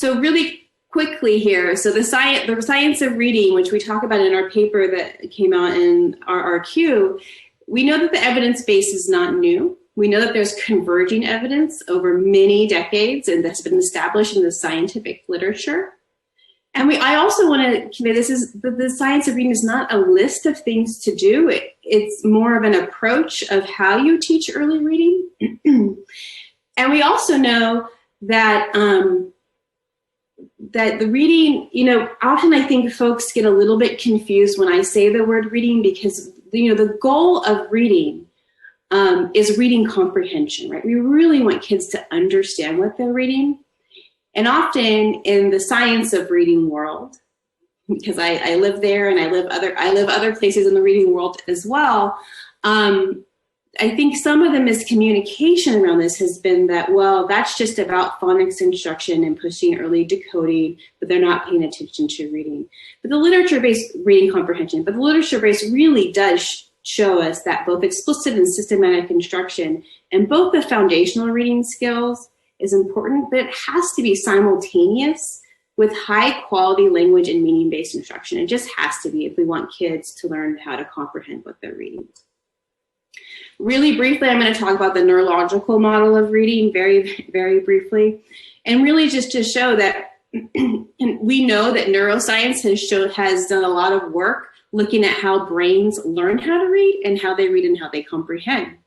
So really quickly here, so the science of reading, which we talk about in our paper that came out in our RQ, we know that the evidence base is not new. We know that there's converging evidence over many decades, and that's been established in the scientific literature. And I also want to convey the science of reading is not a list of things to do. It's more of an approach of how you teach early reading. And we also know that that the reading, often I think folks get a little bit confused when I say the word reading, because the goal of reading is reading comprehension, right? We really want kids to understand what they're reading. And often in the science of reading world, because I live there and I live other places in the reading world as well, I think some of the miscommunication around this has been that, well, that's just about phonics instruction and pushing early decoding, but they're not paying attention to reading. But the literature-based reading comprehension, but the literature-based really does show us that both explicit and systematic instruction and both the foundational reading skills is important, but it has to be simultaneous with high quality language and meaning-based instruction. It just has to be if we want kids to learn how to comprehend what they're reading. Really briefly, I'm going to talk about the neurological model of reading very, very briefly. And really just to show that we know that neuroscience has done a lot of work looking at how brains learn how to read and how they read and how they comprehend.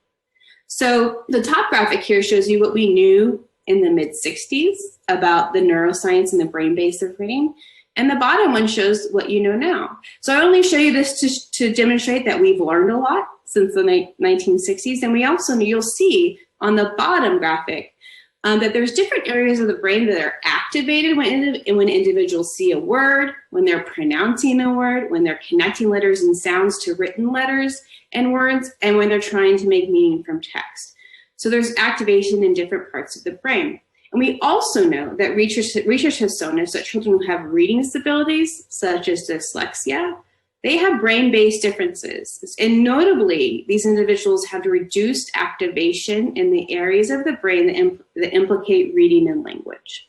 So the top graphic here shows you what we knew in the mid-60s about the neuroscience and the brain base of reading. And the bottom one shows what you know now. So I only show you this to demonstrate that we've learned a lot since the 1960s. And we also, you'll see on the bottom graphic that there's different areas of the brain that are activated when individuals see a word, when they're pronouncing a word, when they're connecting letters and sounds to written letters and words, and when they're trying to make meaning from text. So there's activation in different parts of the brain. And we also know that research has shown us that children who have reading disabilities, such as dyslexia, they have brain-based differences. And notably, these individuals have reduced activation in the areas of the brain that implicate reading and language.